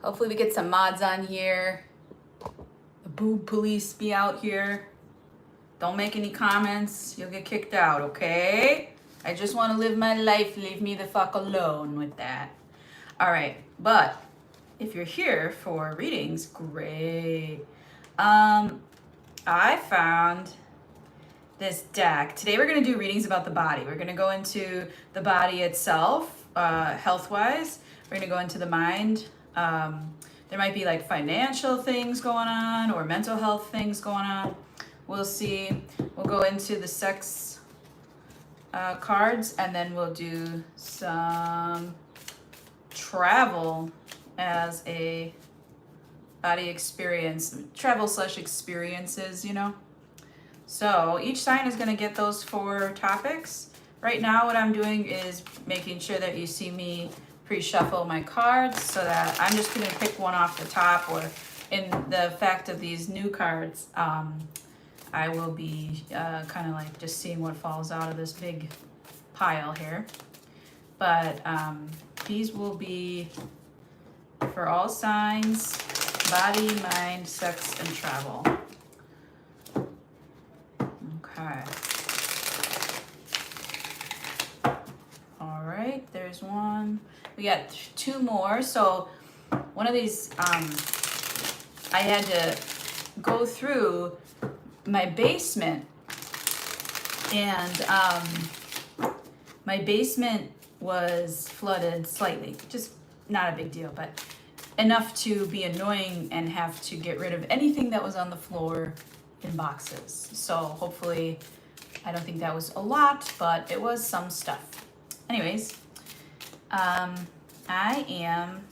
Hopefully we get some mods on here. The boob police be out here. Don't make any comments. You'll get kicked out, okay? I just want to live my life. Leave me the fuck alone with that. All right, but if you're here for readings, great. I found this deck. Today we're going to do readings about the body. We're going to go into the body itself, health-wise. We're going to go into the mind. There might be like financial things going on or mental health things going on. We'll see. We'll go into the sex cards, and then we'll do some travel as a body experience. Travel / experiences, you know. So each sign is going to get those 4 topics. Right now what I'm doing is making sure that you see me pre-shuffle my cards, so that I'm just going to pick one off the top, or in the fact of these new cards, I will be kind of like just seeing what falls out of this big pile here. But these will be for all signs: body, mind, sex, and travel. Okay. All right, there's one. We got 2 more. So one of these, I had to go through my basement, and my basement was flooded slightly. Just not a big deal, but enough to be annoying and have to get rid of anything that was on the floor in boxes. So hopefully, I don't think that was a lot, but it was some stuff. Anyways, I am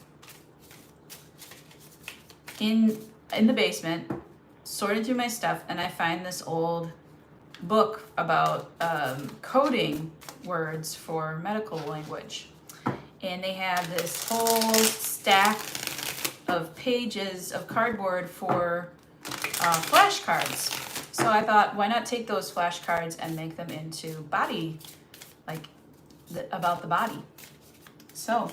in the basement sorting through my stuff, and I find this old book about coding words for medical language. And they have this whole stack of pages of cardboard for flashcards. So I thought, why not take those flashcards and make them into body, like about the body. So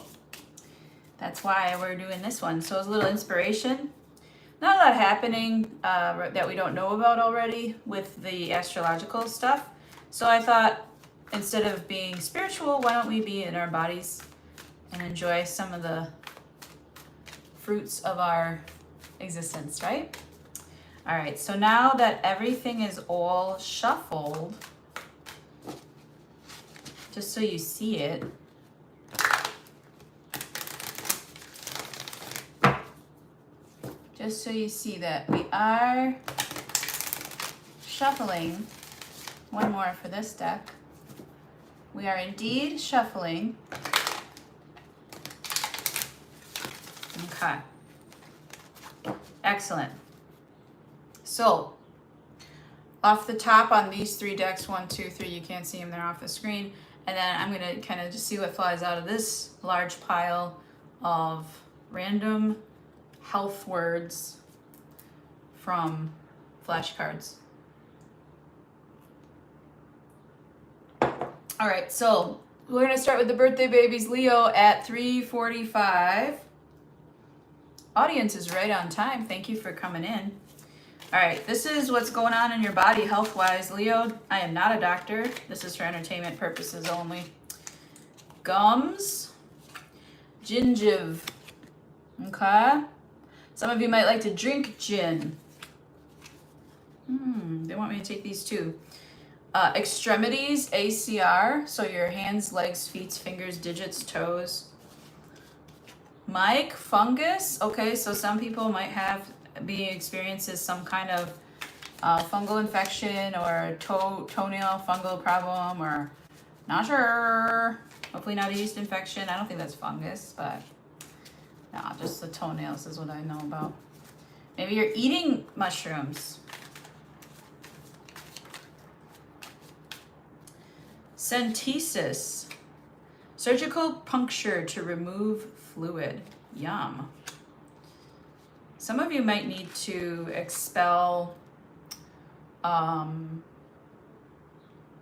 that's why we're doing this one. So it's a little inspiration. Not a lot happening that we don't know about already with the astrological stuff. So I thought, instead of being spiritual, why don't we be in our bodies and enjoy some of the fruits of our existence, right? All right, so now that everything is all shuffled, just so you see it, just so you see that we are shuffling. One more for this deck. We are indeed shuffling. Okay. Excellent. So, off the top on these 3 decks, 1, 2, 3, you can't see them, they're off the screen. And then I'm going to kind of just see what flies out of this large pile of random health words from flashcards. All right, so we're going to start with the birthday babies, Leo, at 3:45. Audience is right on time. Thank you for coming in. All right, this is what's going on in your body health-wise. Leo, I am not a doctor. This is for entertainment purposes only. Gums, gingiva. Okay. Some of you might like to drink gin. They want me to take these too. Extremities, ACR, so your hands, legs, feet, fingers, digits, toes. Mike, fungus. Okay, so some people might experiences some kind of fungal infection or toenail fungal problem, or not sure. Hopefully not a yeast infection. I don't think that's fungus, but no, just the toenails is what I know about. Maybe you're eating mushrooms. Centesis, surgical puncture to remove fluid. Yum. Some of you might need to expel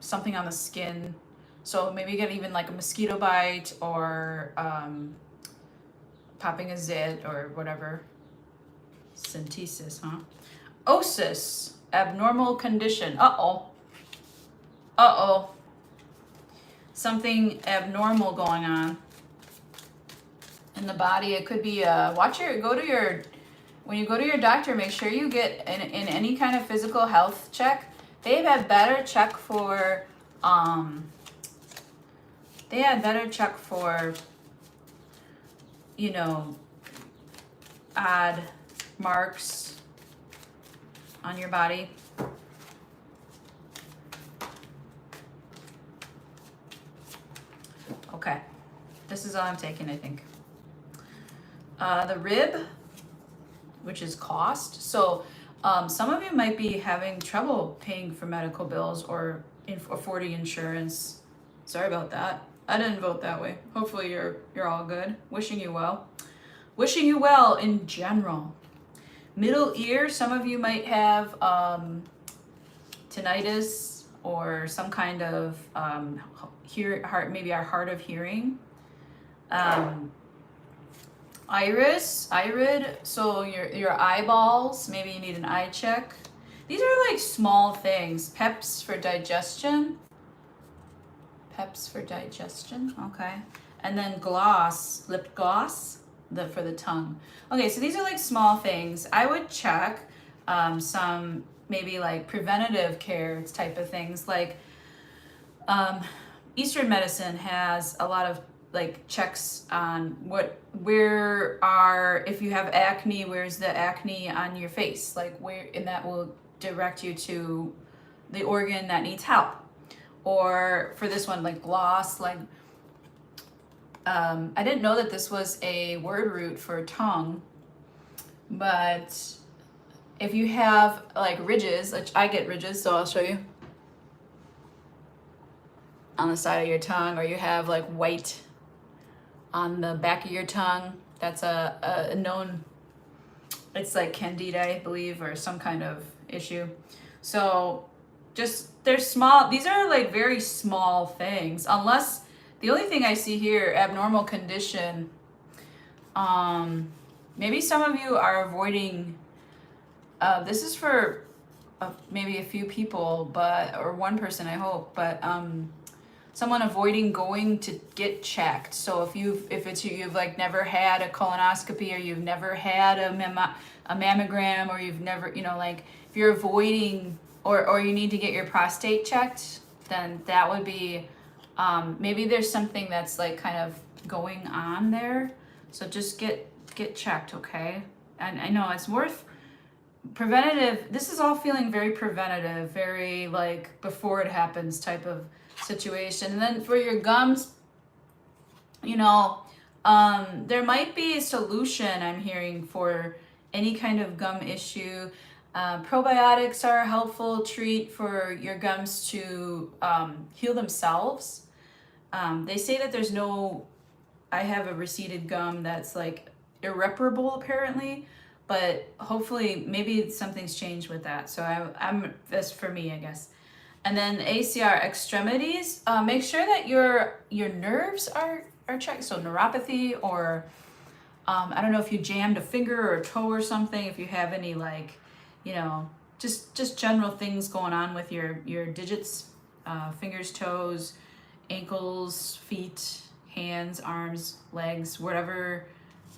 something on the skin. So maybe you get even like a mosquito bite or popping a zit or whatever. Synthesis, huh? Osis, abnormal condition. Uh-oh. Uh-oh. Something abnormal going on in the body. It could be, when you go to your doctor, make sure you get in any kind of physical health check. They had better check for, you know, odd marks on your body. Okay, this is all I'm taking, I think. The rib, which is cost. So some of you might be having trouble paying for medical bills or affording insurance. Sorry about that. I didn't vote that way. Hopefully you're all good. Wishing you well. Wishing you well in general. Middle ear, some of you might have tinnitus or some kind of maybe our hard of hearing. Irid, so your eyeballs, maybe you need an eye check. These are like small things. Peps for digestion. Okay. And then gloss, lip gloss, for the tongue. Okay, so these are like small things. I would check some maybe like preventative care type of things. Like Eastern medicine has a lot of like checks on if you have acne, where's the acne on your face? Like and that will direct you to the organ that needs help. Or for this one, like gloss, like, I didn't know that this was a word root for tongue, but if you have like ridges, like I get ridges, so I'll show you on the side of your tongue, or you have like white on the back of your tongue, that's a known, it's like candida, I believe, or some kind of issue. So they're small, these are like very small things, unless the only thing I see here, abnormal condition, maybe some of you are avoiding, this is for maybe a few people, or one person, I hope, but someone avoiding going to get checked. So if you've like never had a colonoscopy, or you've never had a mammogram, or you've never, like if you're avoiding, or you need to get your prostate checked, then that would be, maybe there's something that's like kind of going on there. So just get checked, okay? And I know it's worth preventative. This is all feeling very preventative, very like before it happens type of situation. And then for your gums, there might be a solution, I'm hearing, for any kind of gum issue. Probiotics are a helpful treat for your gums to heal themselves. They say that I have a receded gum that's like irreparable apparently, but hopefully maybe something's changed with that. So that's for me, I guess. And then ACR extremities, make sure that your nerves are checked. So neuropathy, or I don't know if you jammed a finger or a toe or something, if you have any like, just general things going on with your digits, fingers, toes, ankles, feet, hands, arms, legs, wherever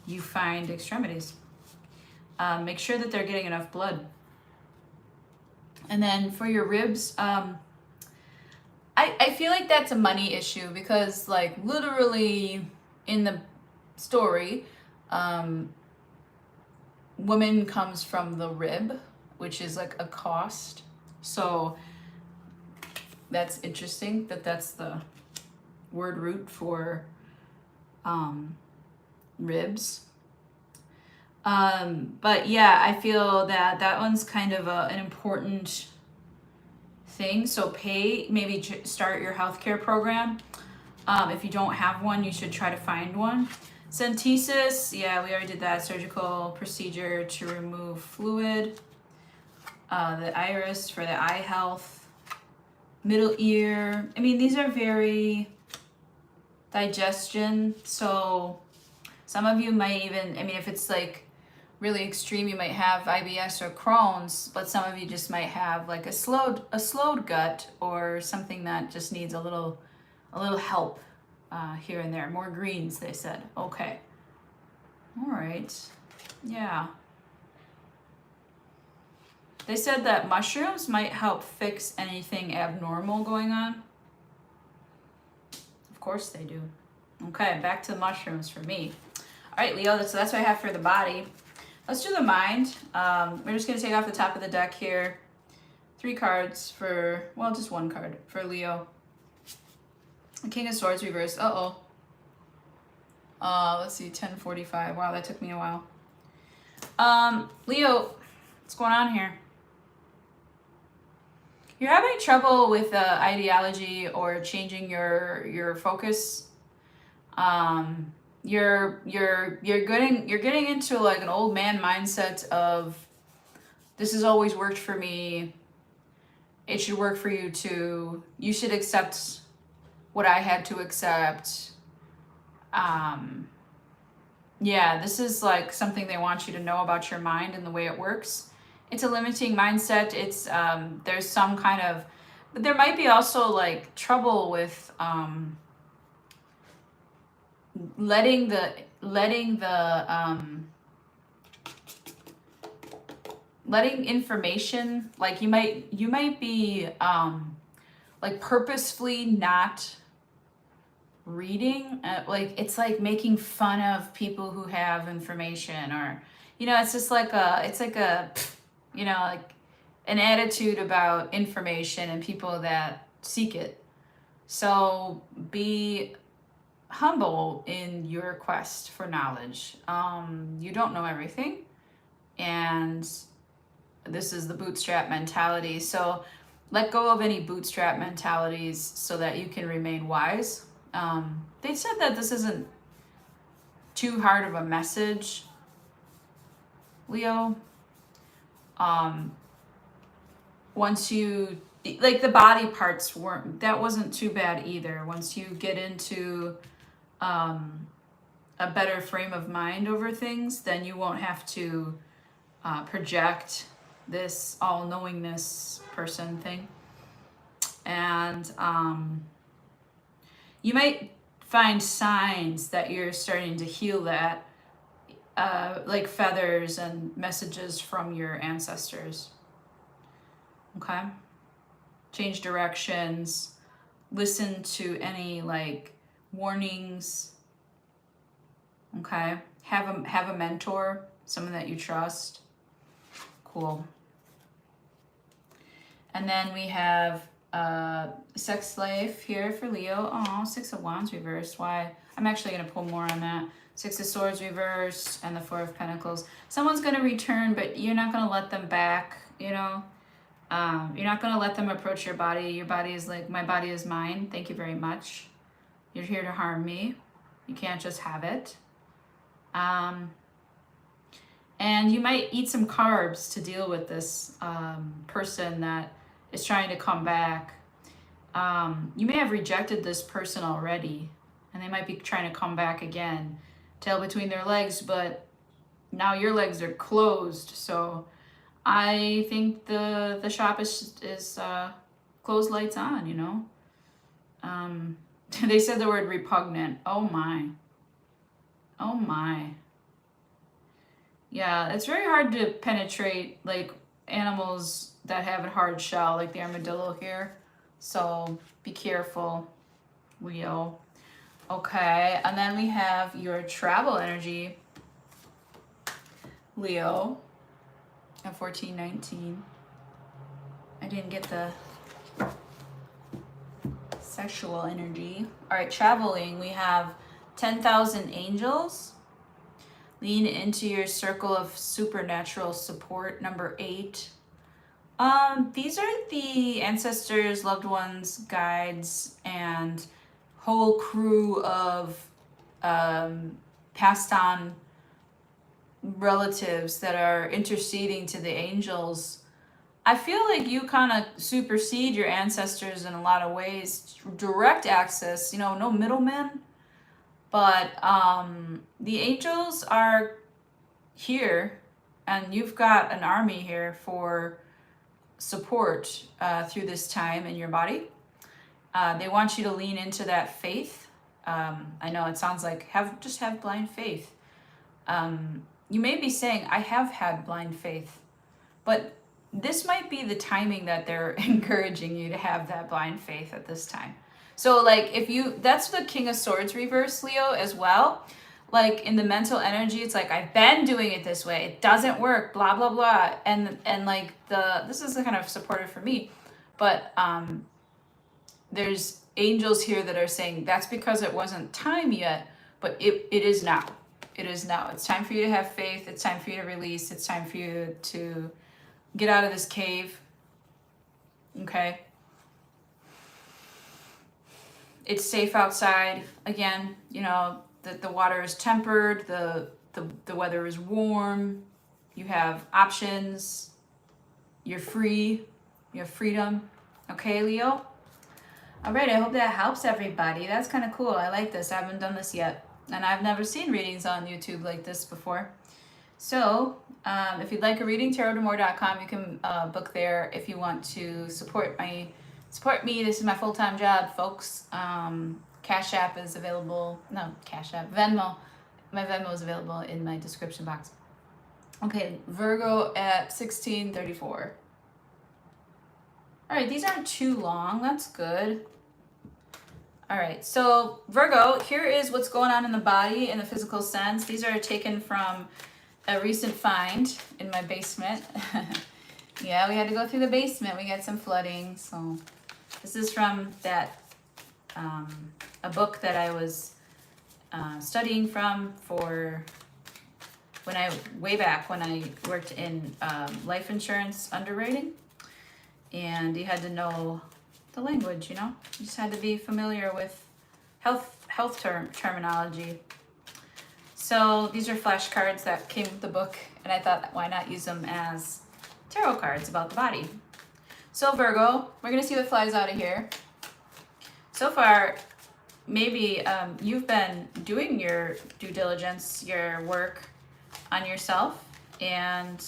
you find extremities. Make sure that they're getting enough blood. And then for your ribs, I feel like that's a money issue, because like literally in the story, woman comes from the rib, which is like a cost. So that's interesting that's the word root for ribs. But yeah, I feel that one's kind of an important thing. So maybe start your healthcare program. If you don't have one, you should try to find one. Centesis, yeah, we already did that. Surgical procedure to remove fluid. The iris for the eye health. Middle ear. I mean, these are very digestion. So Some of you might even, I mean, if it's like really extreme, you might have IBS or Crohn's, but some of you just might have like a slowed gut or something that just needs a little help here and there. More greens, they said. Okay. All right. Yeah. They said that mushrooms might help fix anything abnormal going on. Of course they do. Okay, back to the mushrooms for me. All right, Leo, so that's what I have for the body. Let's do the mind. We're just going to take off the top of the deck here. 3 cards for, well, just 1 card for Leo. The King of Swords reversed. Uh-oh. Let's see, 1045. Wow, that took me a while. Leo, what's going on here? You're having trouble with ideology or changing your focus. You're getting into like an old man mindset of, this has always worked for me. It should work for you too. You should accept what I had to accept. Yeah, this is like something they want you to know about your mind and the way it works. It's a limiting mindset. It's there's some kind of, but there might be also like trouble with letting information, like you might be like purposefully not reading, like it's like making fun of people who have information, or it's just like a like an attitude about information and people that seek it. So be humble in your quest for knowledge. You don't know everything, and this is the bootstrap mentality. So let go of any bootstrap mentalities so that you can remain wise. They said that this isn't too hard of a message, Leo. Once you, like the body parts wasn't too bad either. Once you get into a better frame of mind over things, then you won't have to project this all-knowingness person thing. And you might find signs that you're starting to heal that, like feathers and messages from your ancestors. Okay? Change directions. Listen to any like warnings. Okay? Have a mentor, someone that you trust. Cool. And then we have sex life here for Leo. Oh, 6 of Wands reversed. Why? I'm actually going to pull more on that. 6 of Swords reversed and the 4 of Pentacles. Someone's going to return, but you're not going to let them back, You're not going to let them approach your body. Your body is like, my body is mine. Thank you very much. You're here to harm me. You can't just have it. And you might eat some carbs to deal with this person that is trying to come back. You may have rejected this person already, and they might be trying to come back again. Tail between their legs, but now your legs are closed. So I think the shop is closed, lights on, They said the word repugnant. Oh my. Oh my. Yeah, it's very hard to penetrate like animals that have a hard shell, like the armadillo here. So be careful, Leo. Okay, and then we have your travel energy, Leo, at 1419. I didn't get the sexual energy. All right, traveling, we have 10,000 angels. Lean into your circle of supernatural support, number 8. These are the ancestors, loved ones, guides, and whole crew of passed on relatives that are interceding to the angels. I feel like you kind of supersede your ancestors in a lot of ways. Direct access, no middlemen, But the angels are here, and you've got an army here for support through this time in your body. They want you to lean into that faith. I know it sounds like just have blind faith. You may be saying, I have had blind faith, but this might be the timing that they're encouraging you to have that blind faith at this time. So like that's the King of Swords reverse, Leo, as well. Like in the mental energy, it's like, I've been doing it this way, it doesn't work, blah blah blah, and like this is the kind of supportive for me, but there's angels here that are saying that's because it wasn't time yet, but it is now. It is now. It's time for you to have faith. It's time for you to release. It's time for you to get out of this cave. Okay? It's safe outside. Again, you know, the water is tempered, the weather is warm, you have options, you're free, you have freedom. Okay, Leo? All right, I hope that helps everybody. That's kind of cool. I like this. I haven't done this yet. And I've never seen readings on YouTube like this before. So if you'd like a reading, tarotdamore.com. You can book there if you want to support me. This is my full-time job, folks. Cash App is available. No, Cash App. Venmo. My Venmo is available in my description box. Okay, Virgo at 1634. All right, these aren't too long. That's good. All right, so Virgo, here is what's going on in the body in the physical sense. These are taken from a recent find in my basement. Yeah, we had to go through the basement. We got some flooding. So this is from that a book that I was studying from for way back when I worked in life insurance underwriting. And you had to know the language, you know? You just had to be familiar with health terminology. So these are flashcards that came with the book, and I thought, why not use them as tarot cards about the body? So Virgo, we're gonna see what flies out of here. So far, maybe you've been doing your due diligence, your work on yourself, and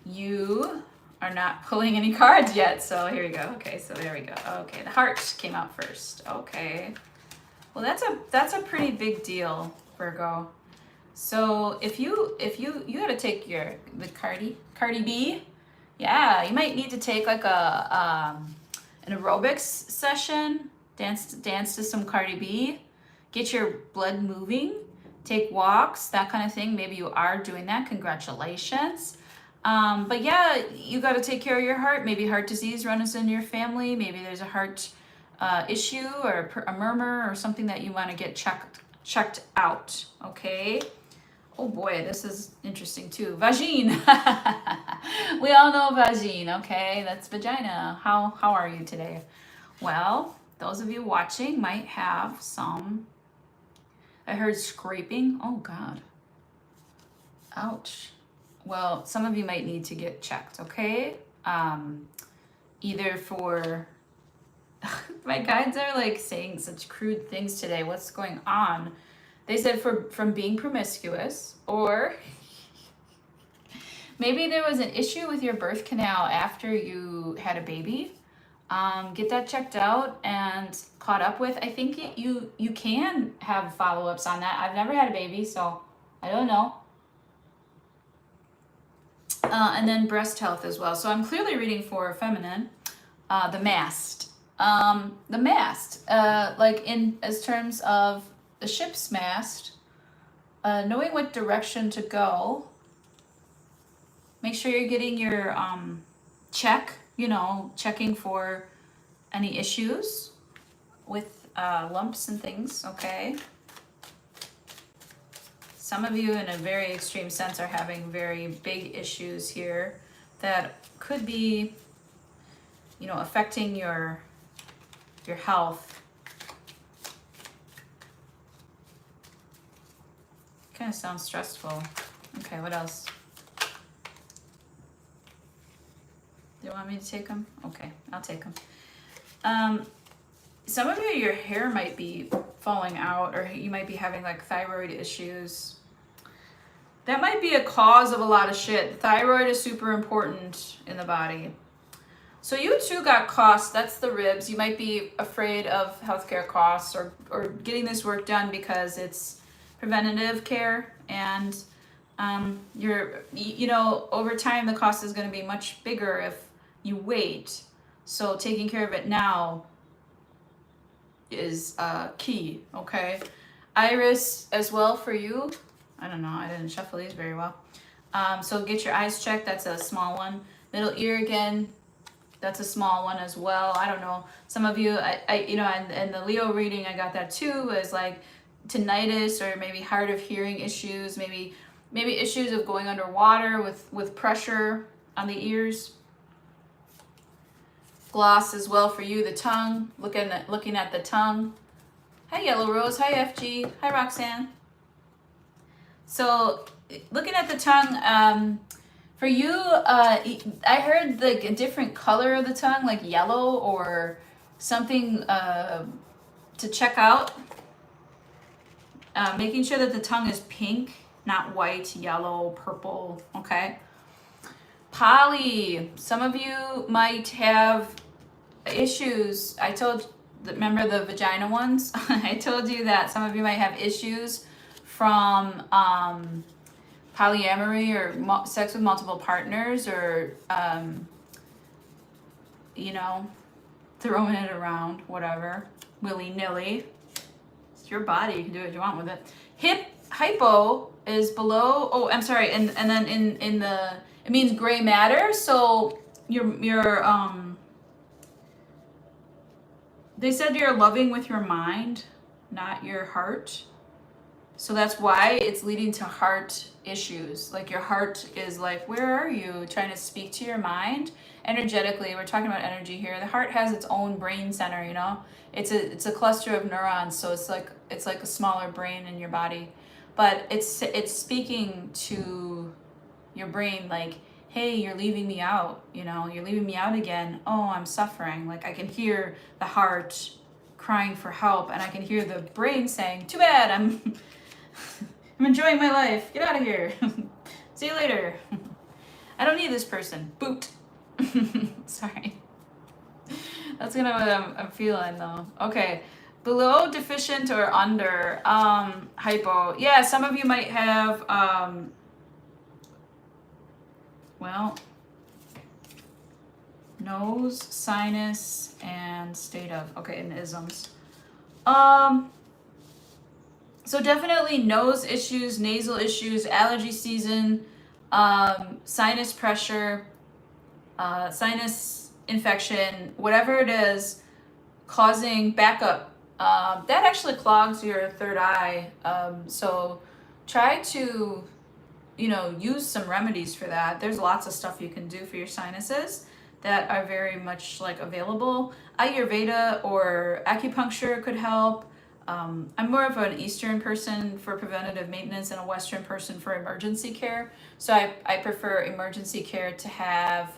you are not pulling any cards yet. So here we go. Okay, so there we go. Okay, the heart came out first. Okay. Well, that's a pretty big deal, Virgo. So if you got to take the Cardi B, yeah, you might need to take like an aerobics session, dance to some Cardi B, get your blood moving, take walks, that kind of thing. Maybe you are doing that. Congratulations. But yeah, you got to take care of your heart. Maybe heart disease runs in your family. Maybe there's a heart issue or a murmur or something that you want to get checked out. Okay. Oh boy, this is interesting too. Vagine. We all know vagine. Okay, that's vagina. How are you today? Well, those of you watching might have some. I heard scraping. Oh God. Ouch. Well, some of you might need to get checked, okay? Either for... My guides are like saying such crude things today. What's going on? They said from being promiscuous, or maybe there was an issue with your birth canal after you had a baby. Get that checked out and caught up with. I think you can have follow-ups on that. I've never had a baby, so I don't know. And then breast health as well. So I'm clearly reading for feminine. The mast. Like in as terms of the ship's mast, knowing what direction to go. Make sure you're getting your checking for any issues with lumps and things, okay? Some of you in a very extreme sense are having very big issues here that could be, affecting your health. Kind of sounds stressful. Okay, what else? Do you want me to take them? Okay, I'll take them. some of you, your hair might be falling out, or you might be having like thyroid issues. That might be a cause of a lot of shit. Thyroid is super important in the body. So you too got costs. That's the ribs. You might be afraid of healthcare costs, or getting this work done because it's preventative care, and over time the cost is going to be much bigger if you wait. So taking care of it now is key. Okay, iris as well for you. I don't know, I didn't shuffle these very well. So get your eyes checked. That's a small one. Middle ear again, that's a small one as well. I don't know, some of you, and the Leo reading, I got that too, is like tinnitus, or maybe hard of hearing issues, maybe issues of going underwater with pressure on the ears. Gloss as well for you, the tongue, looking at the tongue. Hi Yellow Rose, hi FG, hi Roxanne. So looking at the tongue, for you, I heard like a different color of the tongue, like yellow or something to check out. Making sure that the tongue is pink, not white, yellow, purple, okay? Polly, some of you might have issues. Remember the vagina ones? I told you that some of you might have issues from polyamory, or sex with multiple partners, or throwing it around, whatever, willy-nilly. It's your body, you can do what you want with it. Hypo is below, oh, I'm sorry, and then in the, it means gray matter, so they said you're loving with your mind, not your heart. So that's why it's leading to heart issues. Like your heart is like, where are you? Trying to speak to your mind energetically. We're talking about energy here. The heart has its own brain center, It's a cluster of neurons, so it's like a smaller brain in your body. But it's speaking to your brain like, hey, you're leaving me out, you're leaving me out again. Oh, I'm suffering. Like I can hear the heart crying for help, and I can hear the brain saying, too bad, I'm enjoying my life. Get out of here. See you later. I don't need this person. Boot. Sorry. That's kind of what I'm feeling though. Okay. Below, deficient, or under hypo. Yeah, some of you might have nose, sinus, and state of. Okay, and isms. So definitely nose issues, nasal issues, allergy season, sinus pressure, sinus infection, whatever it is, causing backup. That actually clogs your third eye. So try to, use some remedies for that. There's lots of stuff you can do for your sinuses that are very much like available. Ayurveda or acupuncture could help. I'm more of an Eastern person for preventative maintenance and a Western person for emergency care. So I prefer emergency care to have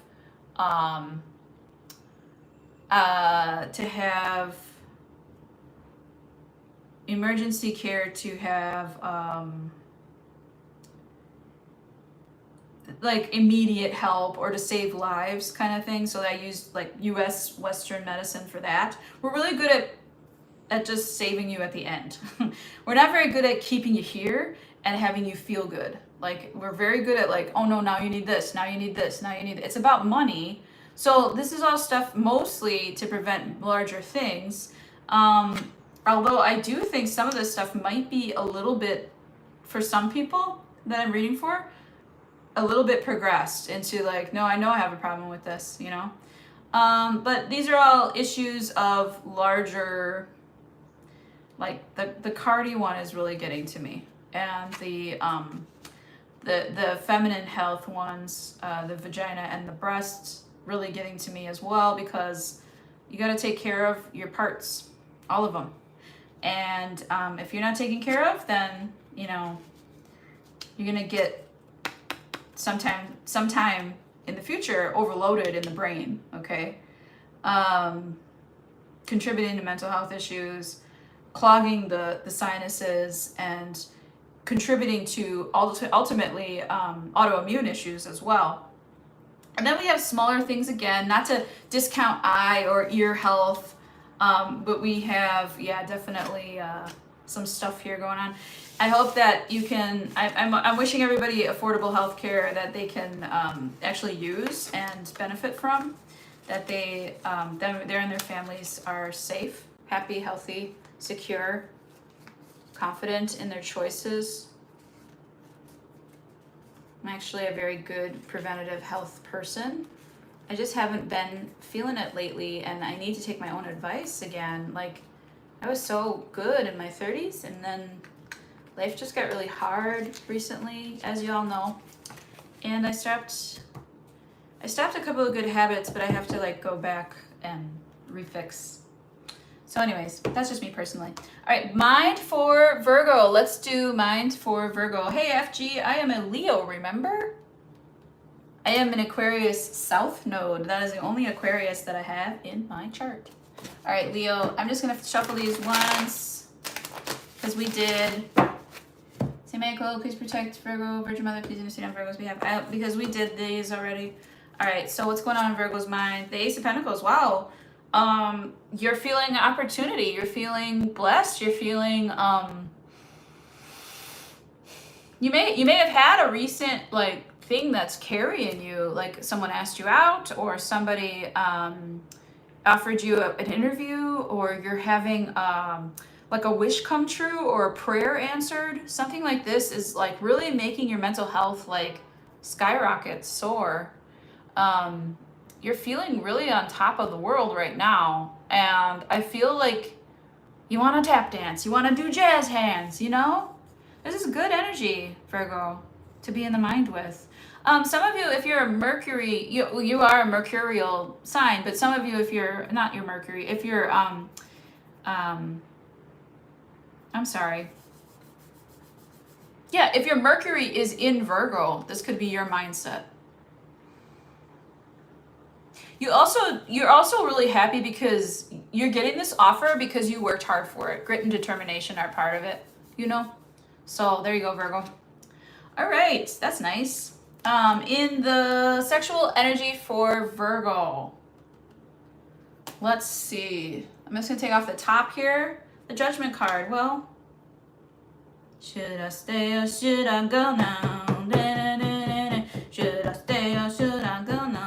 like immediate help, or to save lives kind of thing. So I use like US Western medicine for that. We're really good at just saving you at the end. We're not very good at keeping you here and having you feel good. Like we're very good at like, oh no, now you need this, now you need this, now you need, it's about money. So this is all stuff mostly to prevent larger things. Although I do think some of this stuff might be a little bit, for some people that I'm reading for, a little bit progressed into like, no, I know I have a problem with this, but these are all issues of larger, like the Cardi one is really getting to me, and the feminine health ones, the vagina and the breasts, really getting to me as well, because you got to take care of your parts, all of them, and if you're not taken care of, then you're gonna get sometime in the future overloaded in the brain. Okay. contributing to mental health issues, clogging the sinuses, and contributing to ultimately autoimmune issues as well. And then we have smaller things again, not to discount eye or ear health, but we have, yeah, definitely some stuff here going on. I hope that you can, I'm wishing everybody affordable health care that they can actually use and benefit from, that they, them and their families are safe, happy, healthy, secure, confident in their choices. I'm actually a very good preventative health person. I just haven't been feeling it lately, and I need to take my own advice again. Like, I was so good in my 30s, and then life just got really hard recently, as you all know. And I stopped a couple of good habits, but I have to like go back and refix. So anyways, that's just me personally. All right, mind for Virgo. Let's do mind for Virgo. Hey, FG, I am a Leo, remember? I am an Aquarius South node. That is the only Aquarius that I have in my chart. All right, Leo, I'm just gonna shuffle these once, because we did. Saint Michael, please protect Virgo. Virgin Mother, please intercede on Virgo's behalf. Because we did these already. All right, so what's going on in Virgo's mind? The Ace of Pentacles, wow. You're feeling opportunity. You're feeling blessed. You're feeling, you may have had a recent, like, thing that's carrying you, like someone asked you out, or somebody offered you an interview, or you're having like a wish come true or a prayer answered. Something like this is like really making your mental health like skyrocket, soar. You're feeling really on top of the world right now, and I feel like you want to tap dance, you want to do jazz hands, you know? This is good energy, Virgo, to be in the mind with. Some of you, if you're a Mercury, you are a mercurial sign, but some of you, if you're not your Mercury, if you're, I'm sorry. Yeah, if your Mercury is in Virgo, this could be your mindset. You're also really happy because you're getting this offer because you worked hard for it. Grit and determination are part of it, you know? So there you go, Virgo. All right, that's nice. In the sexual energy for Virgo, let's see. I'm just gonna take off the top here. The Judgment card. Well, should I stay or should I go now? Should I stay or should I go now?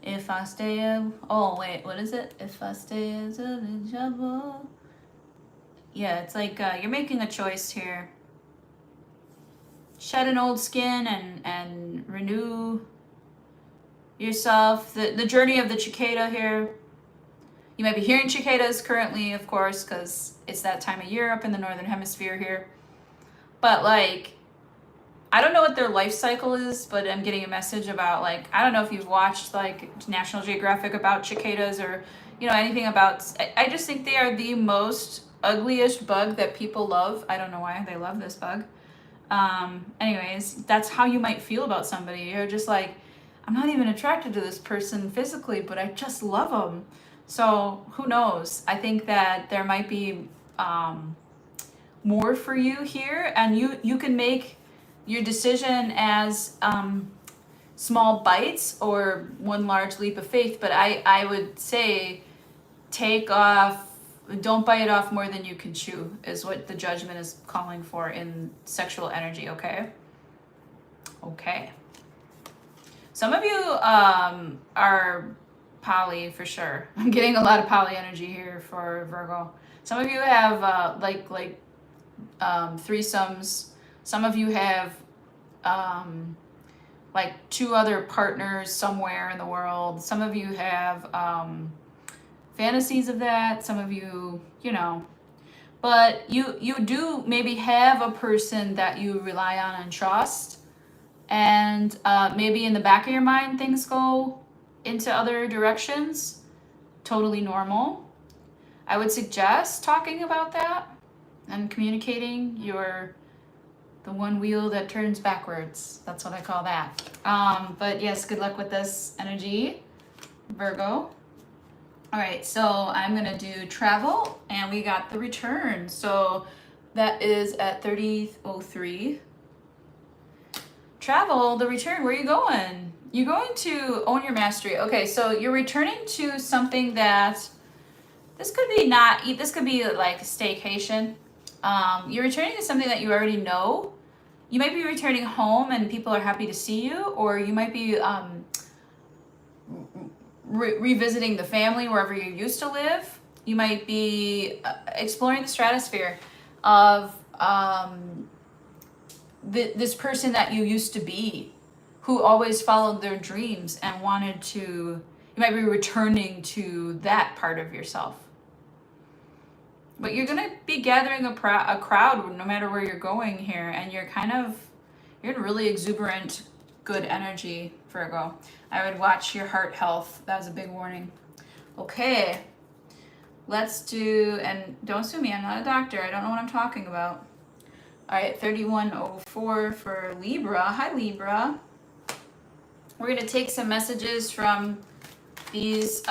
If I stay, oh wait, what is it? If I stay as a trouble. Yeah, it's like you're making a choice here. Shed an old skin and renew yourself. The journey of the cicada here. You might be hearing cicadas currently, of course, because it's that time of year up in the northern hemisphere here. But like, I don't know what their life cycle is, but I'm getting a message about like, I don't know if you've watched like National Geographic about cicadas or, you know, anything about, I just think they are the most ugliest bug that people love. I don't know why they love this bug. Anyways, that's how you might feel about somebody. You're just like, I'm not even attracted to this person physically, but I just love them. So who knows? I think that there might be more for you here, and you can make your decision as small bites or one large leap of faith. But I would say take off. Don't bite off more than you can chew is what the Judgment is calling for in sexual energy, okay? Okay. Some of you are poly for sure. I'm getting a lot of poly energy here for Virgo. Some of you have like threesomes. Some of you have like two other partners somewhere in the world. Some of you have fantasies of that. Some of you, you know, but you do maybe have a person that you rely on and trust, and maybe in the back of your mind things go into other directions. Totally normal. I would suggest talking about that and communicating the one wheel that turns backwards. That's what I call that. But yes, good luck with this energy. Virgo. All right, so I'm gonna do travel, and we got the return. So that is at 30:03. Travel, the return, where are you going? You're going to own your mastery. Okay, so you're returning to something that, this could be like a staycation. You're returning to something that you already know. You might be returning home and people are happy to see you, or you might be revisiting the family wherever you used to live. You might be exploring the stratosphere of this person that you used to be, who always followed their dreams and wanted to. You might be returning to that part of yourself. But you're gonna be gathering a crowd no matter where you're going here, and you're in really exuberant, good energy, Virgo. I would watch your heart health. That was a big warning. Okay, let's do, and don't sue me, I'm not a doctor. I don't know what I'm talking about. All right, 3104 for Libra. Hi, Libra. We're gonna take some messages from these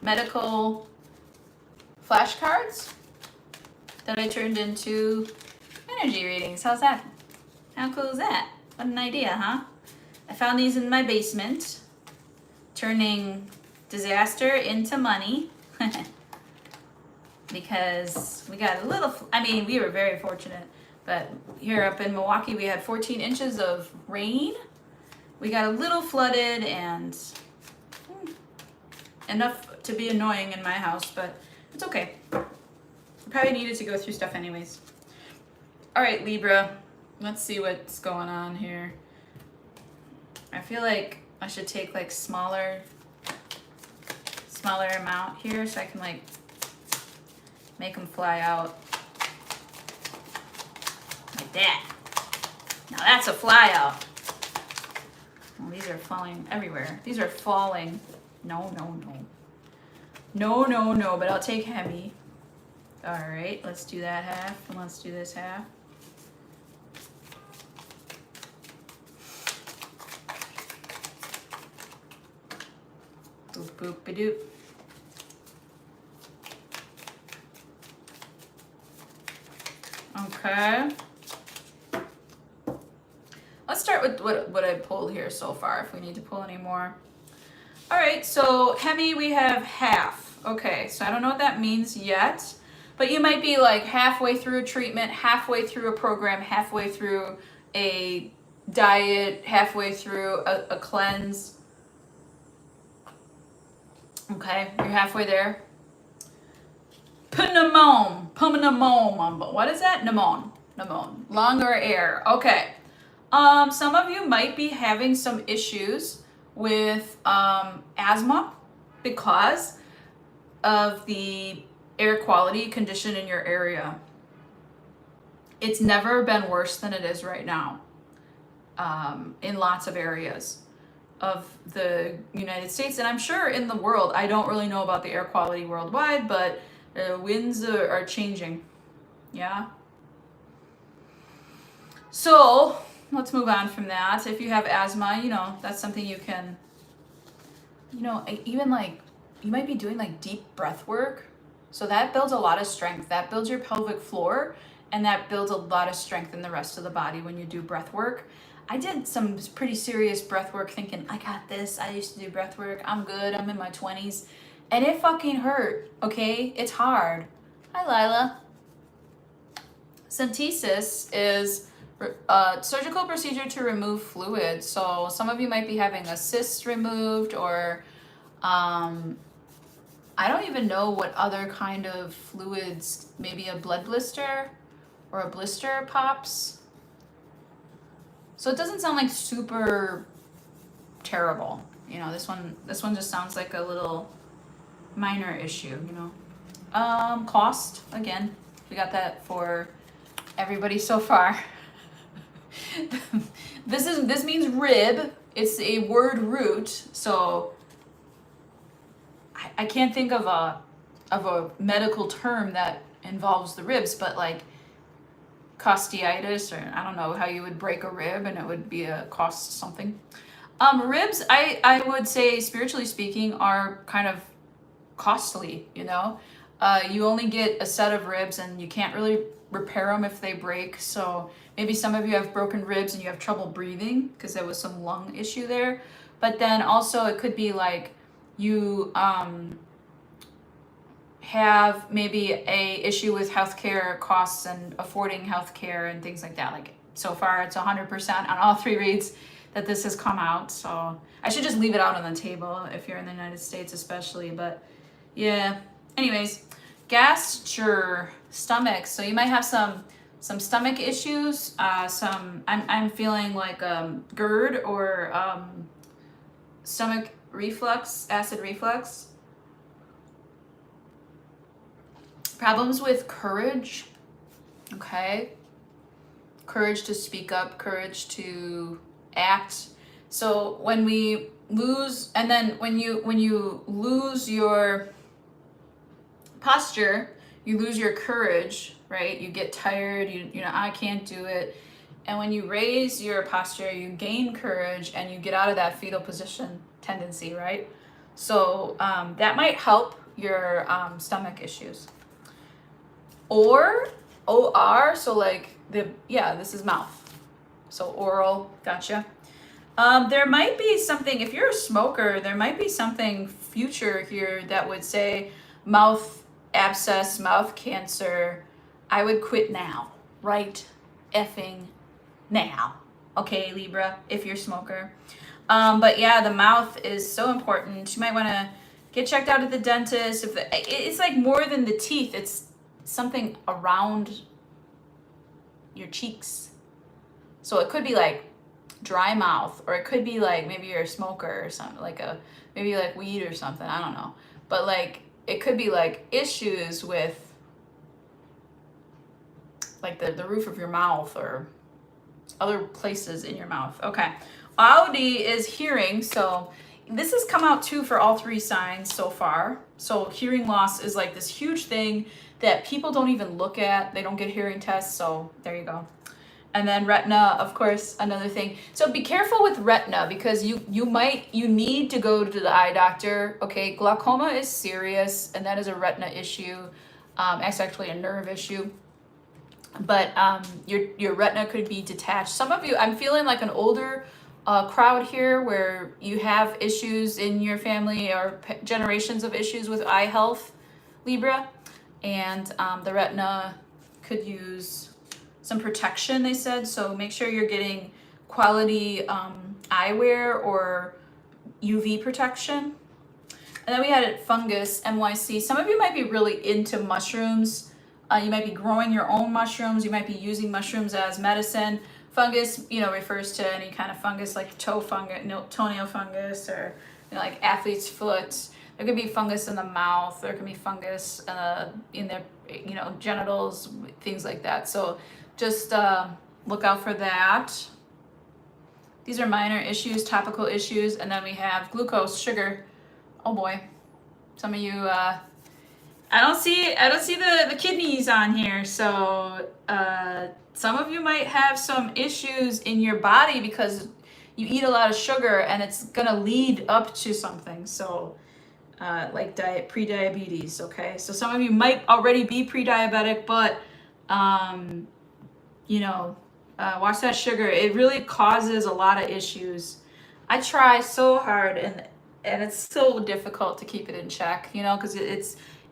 medical flashcards that I turned into energy readings. How's that? How cool is that? What an idea, huh? I found these in my basement, turning disaster into money. Because we got a little, we were very fortunate, but here up in Milwaukee, we had 14 inches of rain. We got a little flooded and enough to be annoying in my house, but it's okay. Probably needed to go through stuff anyways. All right, Libra, let's see what's going on here. I feel like I should take like smaller amount here so I can like make them fly out like that. Now that's a fly out. Well, these are falling everywhere. These are falling. No, but I'll take Hemi. All right, let's do that half, and let's do this half. Boop, boop, ba-doop. Okay. Let's start with what I pulled here so far, if we need to pull any more. All right, so Hemi, we have half. Okay, so I don't know what that means yet, but you might be like halfway through a treatment, halfway through a program, halfway through a diet, halfway through a cleanse. Okay, you're halfway there. Pneumonia. What is that? Pneumonia. Longer air. Okay. Some of you might be having some issues with asthma because of the air quality condition in your area. It's never been worse than it is right now in lots of areas of the United States, and I'm sure in the world. I don't really know about the air quality worldwide, but winds are changing. Yeah. So let's move on from that. If you have asthma, that's something you can, even like, you might be doing like deep breath work. So that builds a lot of strength. That builds your pelvic floor, and that builds a lot of strength in the rest of the body when you do breath work. I did some pretty serious breath work thinking, I got this. I used to do breath work. I'm good. I'm in my 20s. And it fucking hurt, okay? It's hard. Hi, Lila. Centesis is a surgical procedure to remove fluid. So some of you might be having a cyst removed, or I don't even know what other kind of fluids, maybe a blood blister or a blister pops. So it doesn't sound like super terrible. This one just sounds like a little minor issue, Cost, again, we got that for everybody so far. This means rib. It's a word root, so I can't think of a medical term that involves the ribs, but like costeitis, or I don't know how you would break a rib and it would be a cost something. Ribs, I would say, spiritually speaking, are kind of costly, you know? You only get a set of ribs and you can't really repair them if they break. So maybe some of you have broken ribs and you have trouble breathing because there was some lung issue there. But then also it could be like you have maybe a issue with healthcare costs and affording healthcare and things like that. Like so far it's 100% on all three reads that this has come out. So I should just leave it out on the table if you're in the United States especially, but yeah. Anyways, stomach. So you might have some stomach issues. I'm feeling like GERD or stomach reflux, acid reflux. Problems with courage. Okay. Courage to speak up, courage to act. So when we lose, and then when you lose your posture, you lose your courage, right? You get tired, you know, I can't do it. And when you raise your posture, you gain courage and you get out of that fetal position tendency, right? So that might help your stomach issues. Or OR, so like this is mouth. So oral, gotcha. There might be something, if you're a smoker, there might be something future here that would say mouth abscess, mouth cancer. I would quit now, right effing now. Okay, Libra, if you're a smoker. But yeah, the mouth is so important. You might want to get checked out at the dentist. It's like more than the teeth, it's something around your cheeks. So it could be like dry mouth, or it could be like maybe you're a smoker or something, maybe like weed or something, I don't know. But like it could be like issues with like the roof of your mouth or other places in your mouth. Okay. Audi is hearing, so this has come out too for all three signs so far. So hearing loss is like this huge thing that people don't even look at. They don't get hearing tests, so there you go. And then retina, of course, another thing. So be careful with retina because you need to go to the eye doctor. Okay, glaucoma is serious, and that is a retina issue. It's actually a nerve issue. But your retina could be detached. Some of you, I'm feeling like an older crowd here where you have issues in your family or generations of issues with eye health, Libra, and the retina could use some protection, they said. So make sure you're getting quality eyewear or UV protection. And then we had fungus, MYC. Some of you might be really into mushrooms. You might be growing your own mushrooms. You might be using mushrooms as medicine. Fungus, refers to any kind of fungus like toenail fungus, or like athlete's foot. There could be fungus in the mouth. There can be fungus in their genitals, things like that. So just look out for that. These are minor issues, topical issues, and then we have glucose, sugar. Oh boy, some of you. I don't see the kidneys on here, so some of you might have some issues in your body because you eat a lot of sugar and it's gonna lead up to something. So like pre-diabetes, okay? So some of you might already be pre-diabetic, but watch that sugar. It really causes a lot of issues. I try so hard and it's so difficult to keep it in check, because it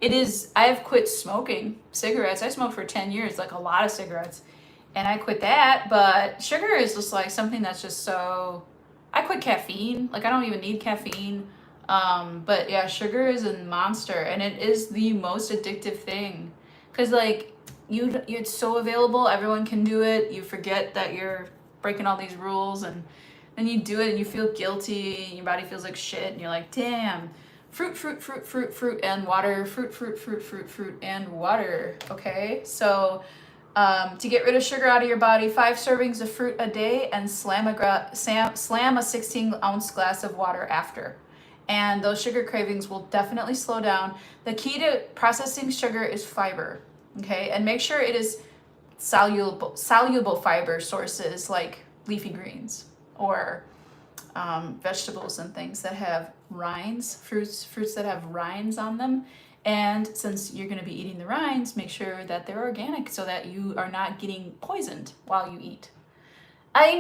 is. I've quit smoking cigarettes. I smoked for 10 years, like a lot of cigarettes, and I quit that. But sugar is just like something that's just so. I quit caffeine. Like I don't even need caffeine. But yeah, sugar is a monster, and it is the most addictive thing, because like it's so available. Everyone can do it. You forget that you're breaking all these rules, and then you do it, and you feel guilty. And your body feels like shit, and you're like, damn. Fruit, and water. Fruit, and water. Okay, so to get rid of sugar out of your body, 5 servings of fruit a day, and slam a 16-ounce glass of water after. And those sugar cravings will definitely slow down. The key to processing sugar is fiber. Okay, and make sure it is soluble fiber sources like leafy greens or vegetables and things that have rinds, fruits that have rinds on them. And since you're going to be eating the rinds, make sure that they're organic so that you are not getting poisoned while you eat. I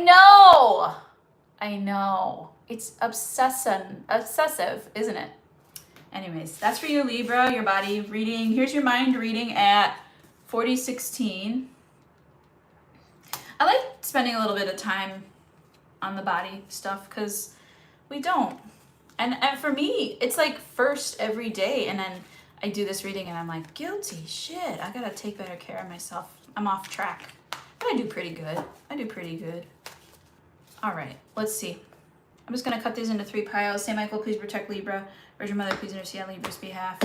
know. It's obsessive, isn't it? Anyways, that's for you, Libra, your body reading. Here's your mind reading at 4016. I like spending a little bit of time on the body stuff because we don't. And for me, it's like first every day. And then I do this reading and I'm like, guilty shit. I gotta take better care of myself. I'm off track. But I do pretty good. All right, let's see. I'm just gonna cut these into 3 piles. Saint Michael, please protect Libra. Virgin Mother, please intercede on Libra's behalf.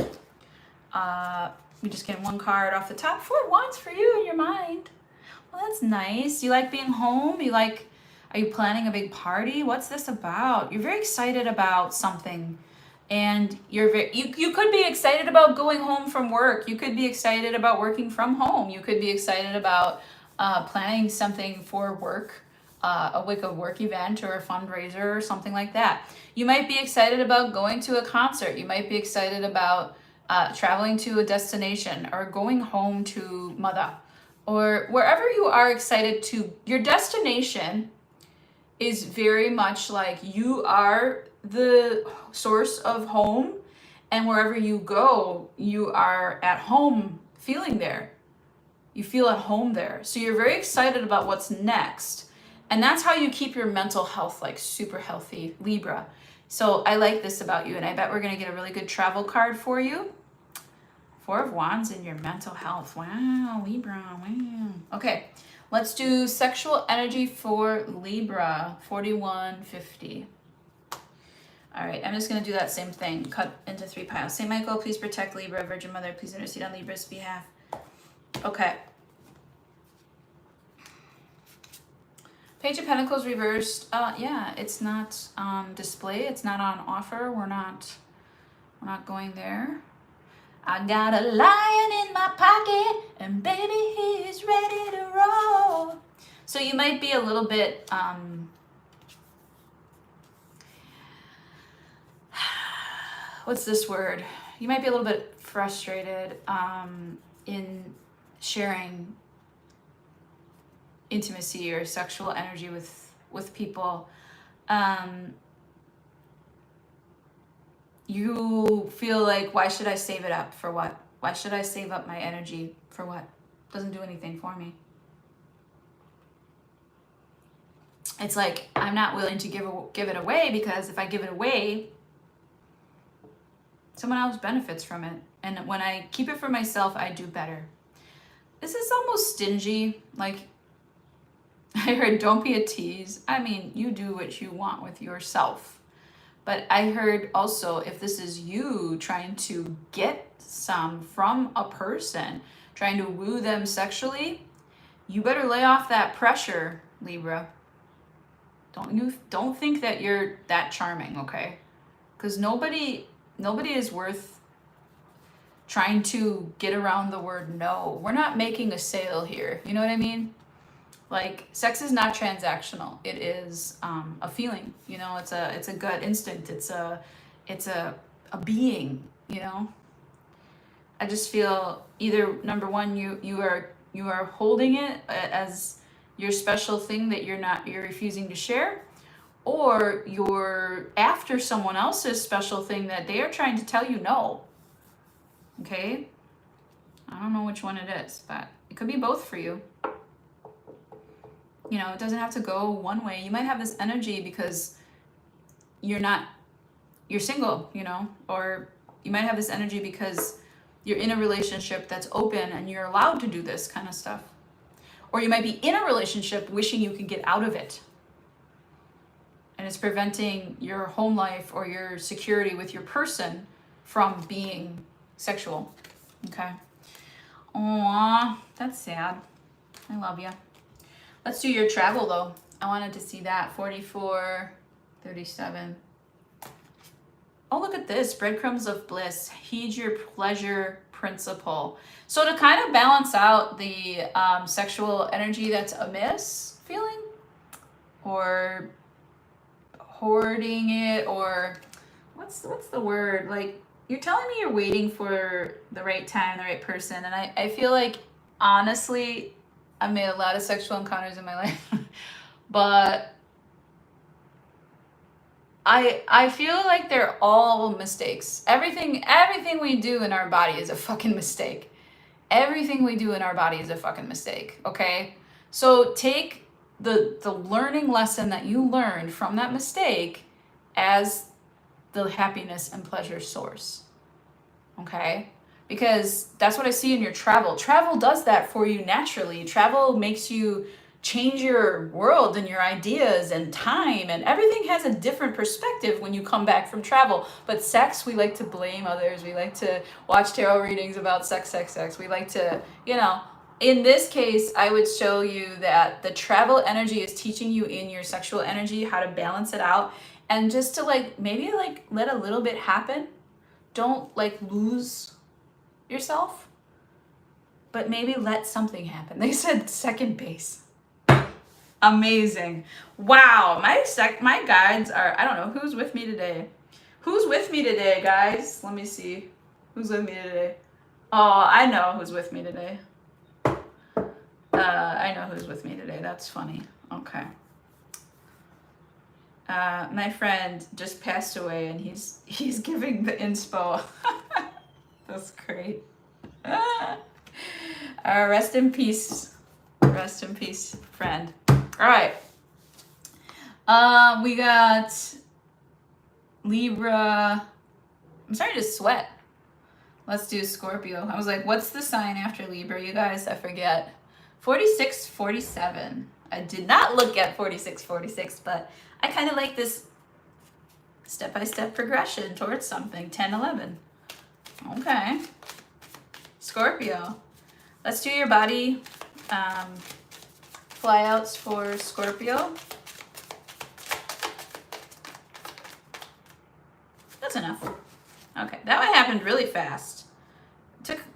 We just get 1 card off the top. 4 wands for you in your mind. Well, that's nice. You like being home? Are you planning a big party? What's this about? You're very excited about something. And you could be excited about going home from work. You could be excited about working from home. You could be excited about planning something for work, a work event or a fundraiser or something like that. You might be excited about going to a concert. You might be excited about traveling to a destination or going home to mother or wherever you are excited to. Your destination is very much like you are the source of home, and wherever you go, you are at home feeling there. You feel at home there. So you're very excited about what's next. And that's how you keep your mental health like super healthy, Libra. So I like this about you, and I bet we're gonna get a really good travel card for you. 4 of Wands in your mental health. Wow, Libra, wow. Okay, let's do sexual energy for Libra, 4150. All right, I'm just gonna do that same thing, cut into 3 piles. Saint Michael, please protect Libra. Virgin Mother, please intercede on Libra's behalf. Okay. Page of Pentacles reversed. Yeah, it's not on display. It's not on offer. We're not going there. I got a lion in my pocket, and baby, he's ready to roll. So you might be a little bit what's this word? You might be a little bit frustrated in sharing intimacy or sexual energy with people. You feel like, why should I save it up for what? Why should I save up my energy for what? Doesn't do anything for me. It's like I'm not willing to give it away, because if I give it away, someone else benefits from it. And when I keep it for myself, I do better. This is almost stingy. Like, I heard, don't be a tease. I mean, you do what you want with yourself. But I heard also, if this is you trying to get some from a person, trying to woo them sexually, you better lay off that pressure, Libra. Don't think that you're that charming, okay? Because nobody is worth trying to get around the word no. We're not making a sale here. You know what I mean? Like, sex is not transactional. It is a feeling. You know, it's a gut instinct. It's a being. You know. I just feel either, number one, you are holding it as your special thing that you're refusing to share, or you're after someone else's special thing that they are trying to tell you no. Okay? I don't know which one it is, but it could be both for you. You know, it doesn't have to go one way. You might have this energy because you're single, you know, or you might have this energy because you're in a relationship that's open and you're allowed to do this kind of stuff. Or you might be in a relationship wishing you could get out of it. And it's preventing your home life or your security with your person from being sexual. Okay. Aww, that's sad. I love you. Let's do your travel though. I wanted to see that. 4437. Oh, look at this. Breadcrumbs of bliss. Heed your pleasure principle. So to kind of balance out the sexual energy that's amiss feeling, or hoarding it, or what's the word? Like, you're telling me you're waiting for the right time, the right person. And I feel like, honestly, I've made a lot of sexual encounters in my life, but I feel like they're all mistakes. Everything we do in our body is a fucking mistake. Everything we do in our body is a fucking mistake, okay? So take the learning lesson that you learned from that mistake as the happiness and pleasure source, okay? Because that's what I see in your travel. Travel does that for you naturally. Travel makes you change your world and your ideas and time, and everything has a different perspective when you come back from travel. But sex, we like to blame others. We like to watch tarot readings about sex. We like to, in this case, I would show you that the travel energy is teaching you in your sexual energy how to balance it out, and just to maybe let a little bit happen. Don't lose yourself, but maybe let something happen. They said second base. Amazing. Wow. My guides are, I don't know, who's with me today? Who's with me today, guys? Let me see. Who's with me today? Oh, I know who's with me today. I know who's with me today. That's funny. Okay. My friend just passed away, and he's giving the inspo. That's great. Rest in peace. Rest in peace, friend. All right. We got Libra. I'm starting to sweat. Let's do Scorpio. I was like, what's the sign after Libra, you guys? I forget. 46, 47. I did not look at 46, 46, but I kind of like this step-by-step progression towards something. 10, 11. Okay. Scorpio. Let's do your body flyouts for Scorpio. That's enough. Okay, that one happened really fast.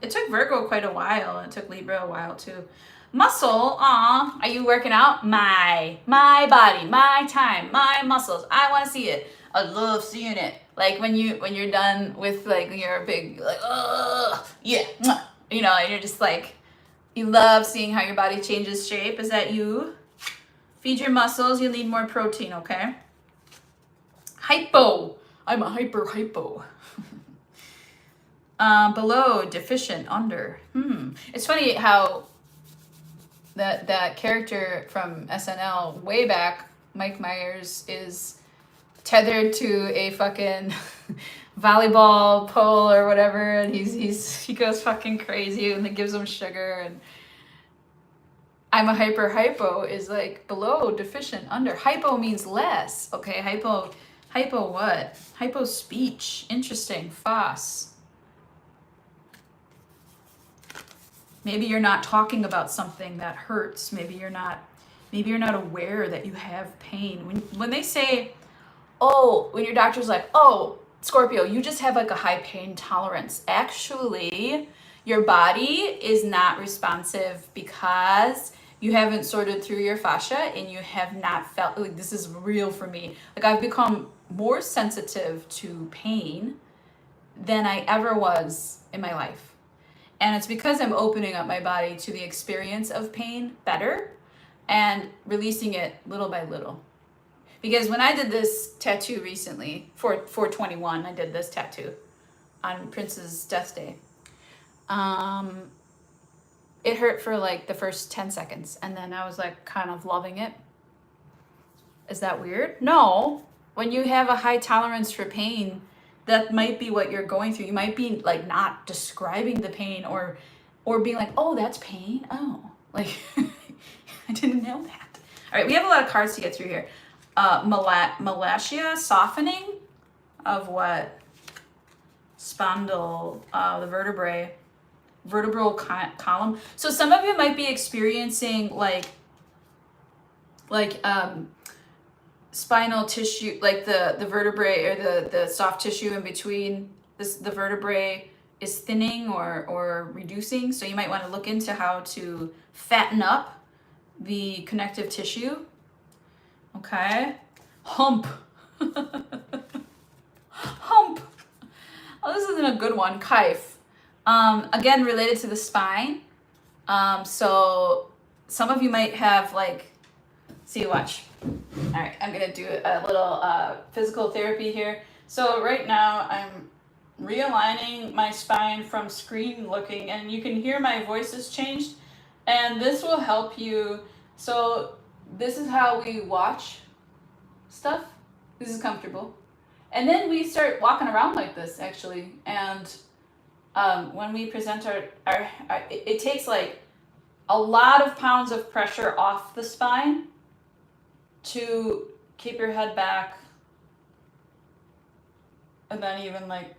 It took Virgo quite a while, and it took Libra a while too. Muscle, are you working out? My body, my time, my muscles. I want to see it. I love seeing it. Like when you're done with your big yeah, and you're just you love seeing how your body changes shape. Is that you? Feed your muscles. You need more protein, okay? Hypo. I'm a hypo. Below, deficient, under. It's funny how that character from SNL way back, Mike Myers, is tethered to a fucking volleyball pole or whatever, and he goes fucking crazy, and it gives him sugar. And I'm a hypo is below, deficient, under. Hypo means less, okay? Hypo what? Hypo speech. Interesting. Phos. Maybe you're not talking about something that hurts. Maybe you're not aware that you have pain. When they say, when your doctor's like, oh, Scorpio, you just have a high pain tolerance. Actually, your body is not responsive because you haven't sorted through your fascia, and you have not felt, this is real for me. I've become more sensitive to pain than I ever was in my life. And it's because I'm opening up my body to the experience of pain better and releasing it little by little. Because when I did this tattoo recently, for 4/21, I did this tattoo on Prince's death day. It hurt for the first 10 seconds, and then I was kind of loving it. Is that weird? No. When you have a high tolerance for pain, that might be what you're going through. You might be not describing the pain or being oh, that's pain. Oh, I didn't know that. All right, we have a lot of cards to get through here. Malacia, softening of what? Spondyle, the vertebrae, vertebral column. So some of you might be experiencing spinal tissue, the vertebrae or the soft tissue in between the vertebrae is thinning or reducing. So you might want to look into how to fatten up the connective tissue. Okay. Hump. Hump. Oh, this isn't a good one. Kaif. Again, related to the spine. So some of you might have like, see, watch. All right, I'm gonna do a little physical therapy here. So right now I'm realigning my spine from screen looking, and you can hear my voice has changed, and this will help you. So this is how we watch stuff. This is comfortable. And then we start walking around like this actually, and when we present our it takes like a lot of pounds of pressure off the spine to keep your head back, and then even like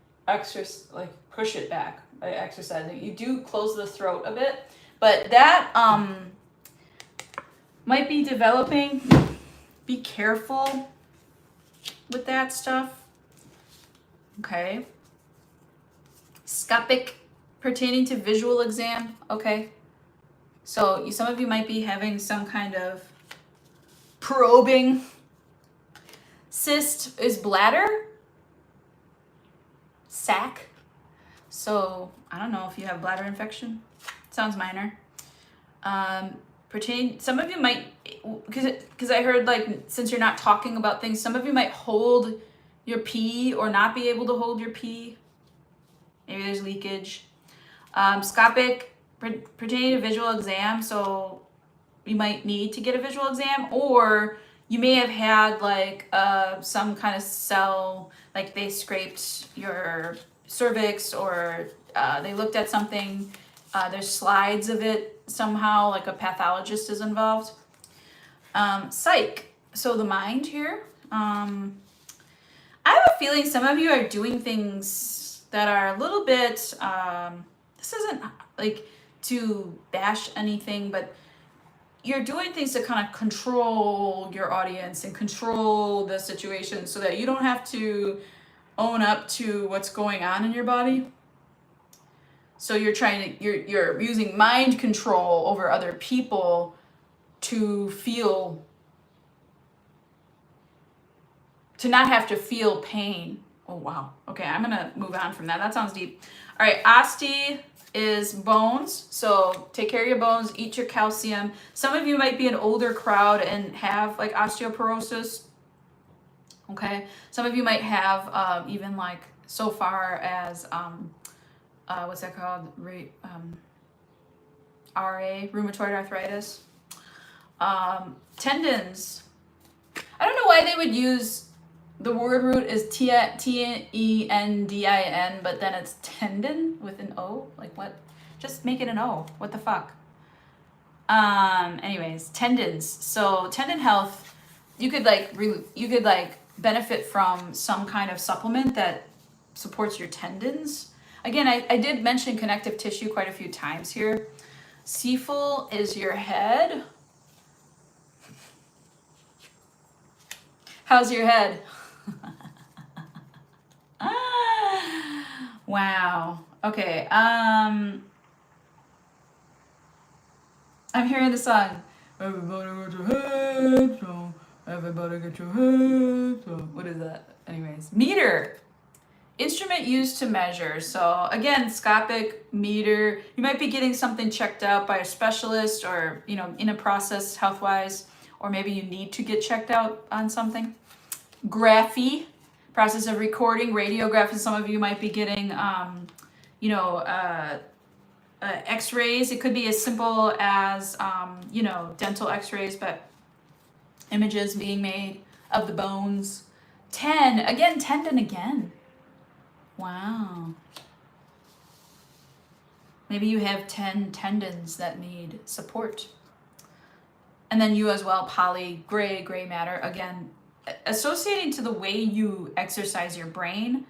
push it back by exercising. You do close the throat a bit, but that might be developing. Be careful with that stuff. Okay. Scopic, pertaining to visual exam. Okay. So some of you might be having some kind of probing. Cyst is bladder. Sac. So I don't know if you have bladder infection. Sounds minor. Some of you might, because I heard like, since you're not talking about things, some of you might hold your pee or not be able to hold your pee. Maybe there's leakage. Scopic, pertaining to visual exam, so you might need to get a visual exam, or you may have had like some kind of cell, like they scraped your cervix, or they looked at something. There's slides of it somehow, like a pathologist is involved. Psych, so the mind here. I have a feeling some of you are doing things that are a little bit, this isn't like to bash anything, but you're doing things to kind of control your audience and control the situation so that you don't have to own up to what's going on in your body. So you're you're using mind control over other people to not have to feel pain. Oh, wow. Okay, I'm gonna move on from that. That sounds deep. All right, oste is bones. So take care of your bones, eat your calcium. Some of you might be an older crowd and have like osteoporosis. Okay, some of you might have even like so far as what's that called? RA, rheumatoid arthritis. Tendons. I don't know why they would use the word root is T-E-N-D-I-N, but then it's tendon with an O. Like what? Just make it an O. What the fuck? Anyways, tendons. So tendon health, you could benefit from some kind of supplement that supports your tendons. Again, I did mention connective tissue quite a few times here. Cephal is your head. How's your head? Wow. Okay. I'm hearing the song. Everybody get your head on. Everybody get your head on. What is that? Anyways, meter. Instrument used to measure. So again, scopic, meter. You might be getting something checked out by a specialist, or in a process health-wise, or maybe you need to get checked out on something. Graphy, process of recording. Radiography, some of you might be getting x-rays. It could be as simple as dental x-rays, but images being made of the bones. Tendon again. Wow. Maybe you have 10 tendons that need support. And then you as well, gray matter. Again, associating to the way you exercise your brain,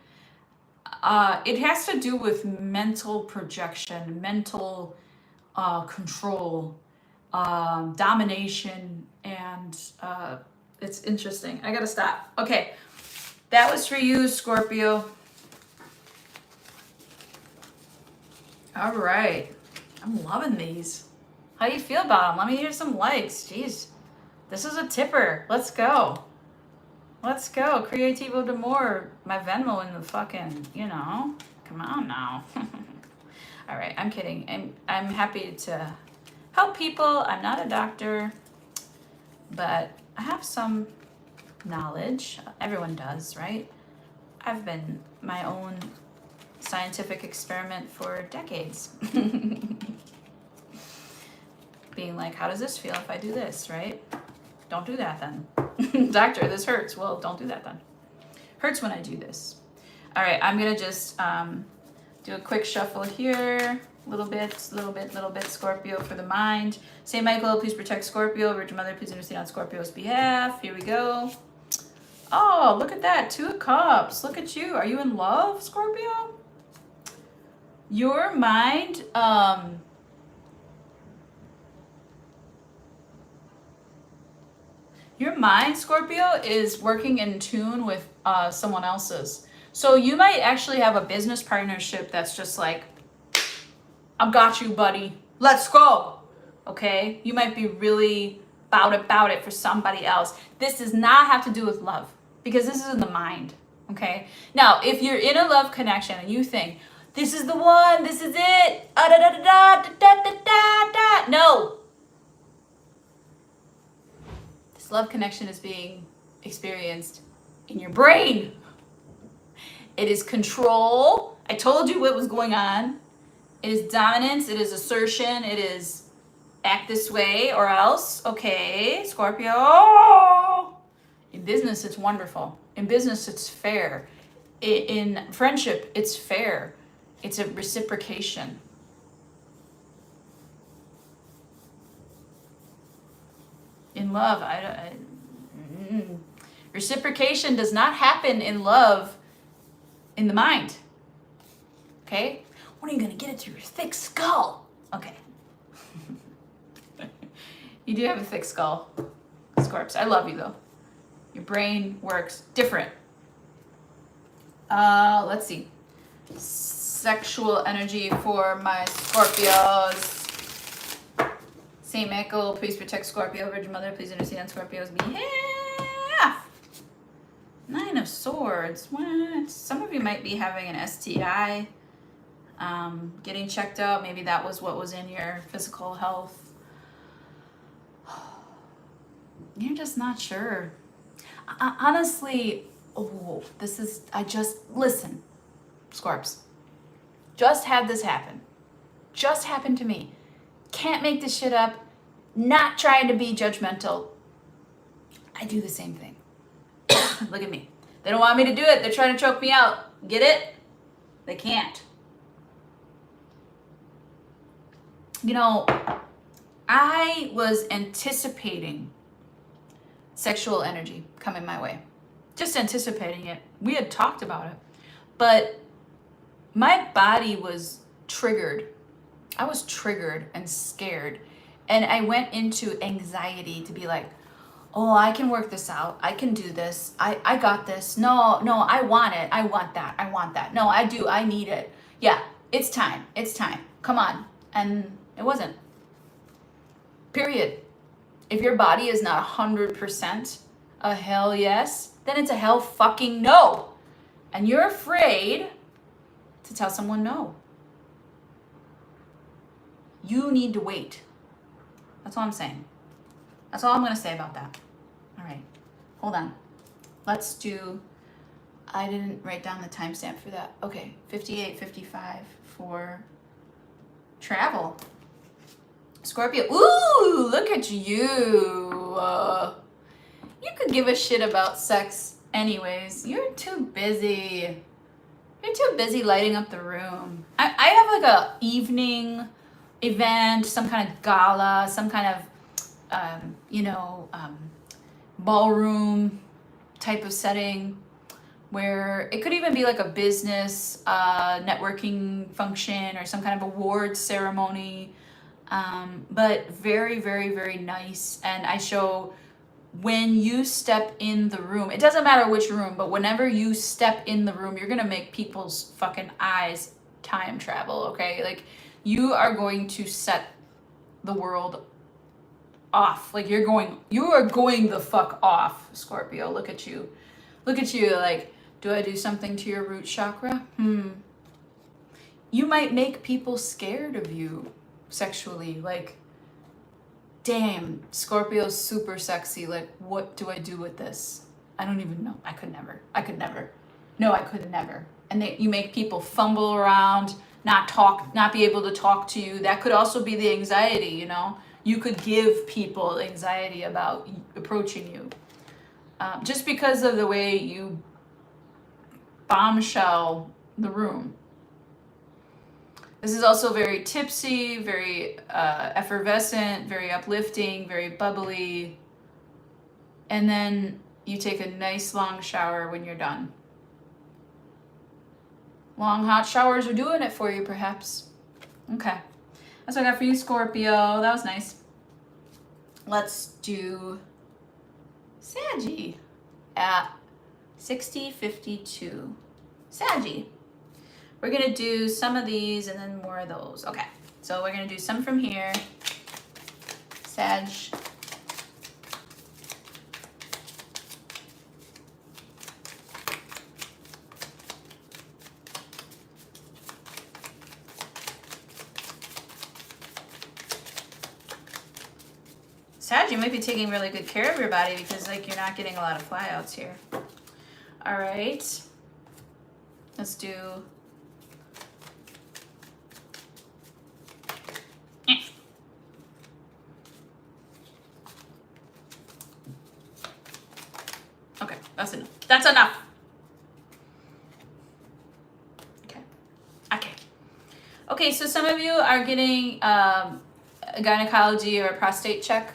it has to do with mental projection, mental control, domination, and it's interesting. I gotta stop. Okay, that was for you, Scorpio. All right, I'm loving these. How do you feel about them? Let me hear some likes. Jeez, this is a tipper. Let's go. Let's go. Creativo de more. My Venmo in the fucking, come on now. All right, I'm kidding. I'm happy to help people. I'm not a doctor, but I have some knowledge. Everyone does, right? I've been my own scientific experiment for decades. Being like, how does this feel if I do this, right? Don't do that then. Doctor, this hurts. Well, don't do that then. Hurts when I do this. All right, I'm gonna just do a quick shuffle here. Little bit, Scorpio for the mind. Saint Michael, please protect Scorpio. Virgin Mother, please intercede on Scorpio's behalf. Here we go. Oh, look at that. 2 of Cups. Look at you. Are you in love, Scorpio? Your mind, Scorpio, is working in tune with someone else's. So you might actually have a business partnership that's just like, I got you, buddy. Let's go. Okay? You might be really about it for somebody else. This does not have to do with love because this is in the mind. Okay? Now, if you're in a love connection and you think, this is the one, this is it, no. This love connection is being experienced in your brain. It is control. I told you what was going on. It is dominance. It is assertion. It is act this way or else. Okay, Scorpio. In business, it's wonderful. In business, it's fair. In friendship, it's fair. It's a reciprocation. In love, reciprocation does not happen in love in the mind. Okay? When are you going to get it through your thick skull? Okay. You do have a thick skull, Scorps. I love you, though. Your brain works different. Let's see. Sexual energy for my Scorpios. Saint Michael, please protect Scorpio. Virgin Mother, please intercede on Scorpio's behalf. 9 of Swords. What? Some of you might be having an STI. Getting checked out. Maybe that was what was in your physical health. You're just not sure. Honestly, listen, Scorps. Just had this happen. Just happened to me. Can't make this shit up. Not trying to be judgmental. I do the same thing. Look at me. They don't want me to do it. They're trying to choke me out. Get it? They can't. I was anticipating sexual energy coming my way. Just anticipating it. We had talked about it. But my body was triggered. I was triggered and scared. And I went into anxiety to be like, oh, I can work this out. I can do this. I got this. No, I want it. I want that. I want that. No, I do. I need it. Yeah, it's time. It's time. Come on. And it wasn't. Period. If your body is not 100% a hell yes, then it's a hell fucking no. And you're afraid to tell someone no. You need to wait. That's all I'm saying. That's all I'm going to say about that. All right. Hold on. Let's do, I didn't write down the timestamp for that. Okay. 58:55 for travel. Scorpio. Ooh, look at you. You could give a shit about sex anyways. You're too busy. You're too busy lighting up the room. I have like a evening event, some kind of gala, some kind of ballroom type of setting where it could even be like a business networking function or some kind of awards ceremony, but very, very, very nice. And I show when you step in the room, it doesn't matter which room, but whenever you step in the room, you're gonna make people's fucking eyes time travel, okay? Like, you are going to set the world off. Like you are going the fuck off, Scorpio. Look at you. Look at you. Like, do I do something to your root chakra? You might make people scared of you sexually. Like, damn, Scorpio's super sexy. Like, what do I do with this? I don't even know. I could never. No, I could never. And you make people fumble around, not be able to talk to you. That could also be the anxiety, you know? You could give people anxiety about approaching you. Just because of the way you bombshell the room. This is also very tipsy, very effervescent, very uplifting, very bubbly. And then you take a nice long shower when you're done. Long hot showers are doing it for you, perhaps. Okay. That's what I got for you, Scorpio. That was nice. Let's do Saggy at 6052. Saggy. We're going to do some of these and then more of those. Okay. So we're going to do some from here. Sag. Sag, you might be taking really good care of your body because like you're not getting a lot of flyouts here. All right. Let's do okay, that's enough. That's enough. Okay, so some of you are getting a gynecology or a prostate check.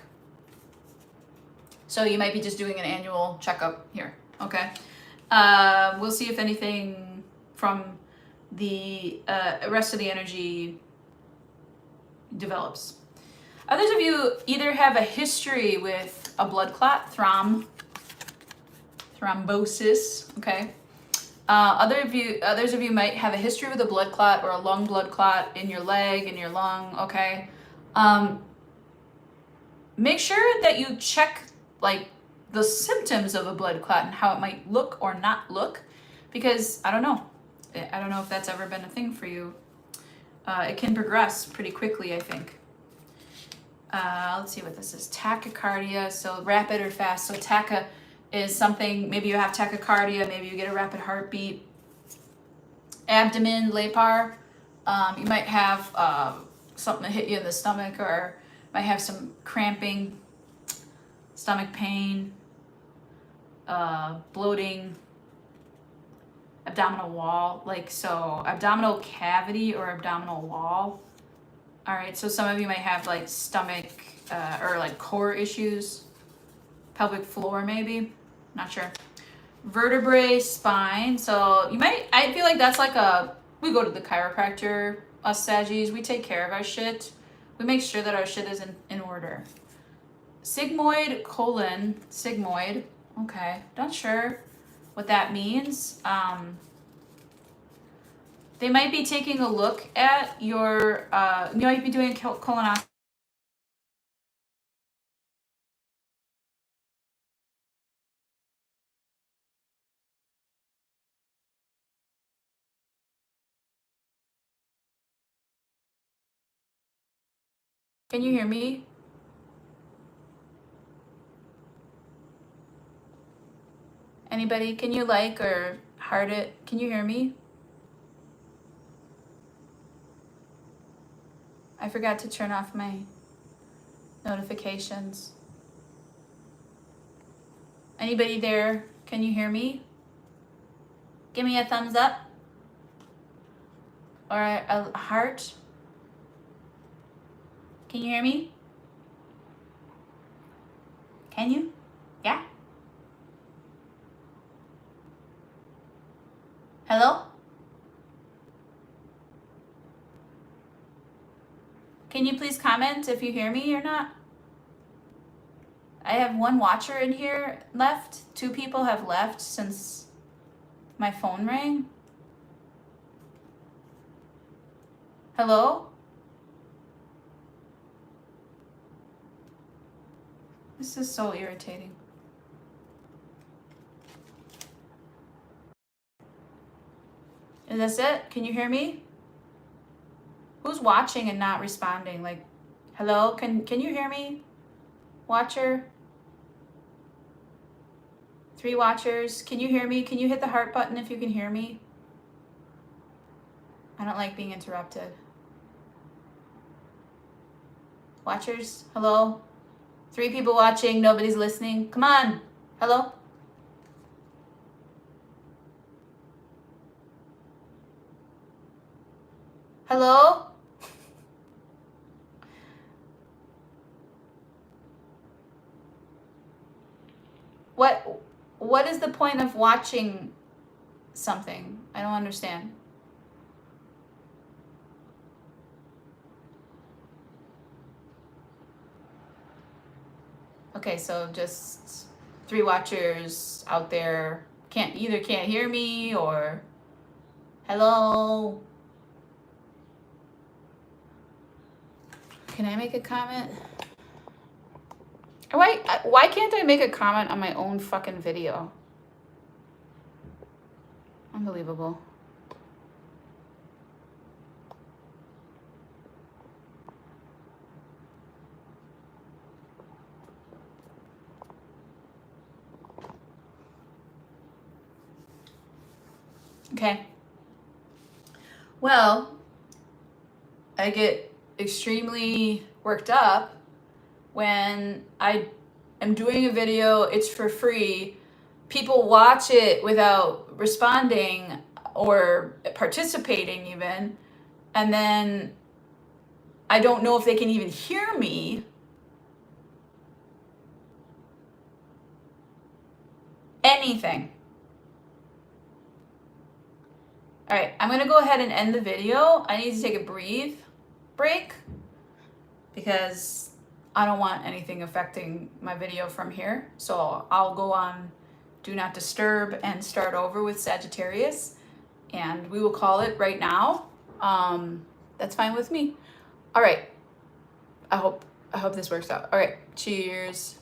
So you might be just doing an annual checkup here, okay? We'll see if anything from the rest of the energy develops. Others of you either have a history with a blood clot, thrombosis, okay? Others of you might have a history with a blood clot or a lung blood clot in your leg, in your lung, okay? Make sure that you check like the symptoms of a blood clot and how it might look or not look, because I don't know if that's ever been a thing for you. It can progress pretty quickly, I think. Let's see what this is. Tachycardia, so rapid or fast. So tachy is something, maybe you have tachycardia, maybe you get a rapid heartbeat. Abdomen, lapar, you might have something hit you in the stomach, or might have some cramping, stomach pain, bloating, abdominal wall, like so abdominal cavity or abdominal wall. All right, so some of you might have like stomach or like core issues, pelvic floor maybe, not sure. Vertebrae, spine, so you might, I feel like that's like we go to the chiropractor, us Saggies, we take care of our shit. We make sure that our shit is in order. Sigmoid, colon, sigmoid, okay, not sure what that means. They might be taking a look at your, you might be doing a colonoscopy. Can you hear me? Anybody, can you like or heart it? Can you hear me? I forgot to turn off my notifications. Anybody there? Can you hear me? Give me a thumbs up or a heart. Can you hear me? Can you? Yeah? Hello? Can you please comment if you hear me or not? I have one watcher in here left. 2 people have left since my phone rang. Hello? This is so irritating. Is this it? Can you hear me? Who's watching and not responding? Like, hello? Can you hear me? Watcher? 3 watchers. Can you hear me? Can you hit the heart button if you can hear me? I don't like being interrupted. Watchers? Hello? 3 people watching. Nobody's listening. Come on. Hello? Hello? What is the point of watching something? I don't understand. Okay, so just 3 watchers out there can't hear me or hello. Can I make a comment? Why can't I make a comment on my own fucking video? Unbelievable. Okay. Well, I get extremely worked up when I am doing a video, it's for free, people watch it without responding or participating even, and then I don't know if they can even hear me. Anything. All right, I'm gonna go ahead and end the video. I need to take a break because I don't want anything affecting my video from here. So I'll go on Do Not Disturb and start over with Sagittarius, and we will call it right now. That's fine with me. All right. I hope this works out. All right. Cheers.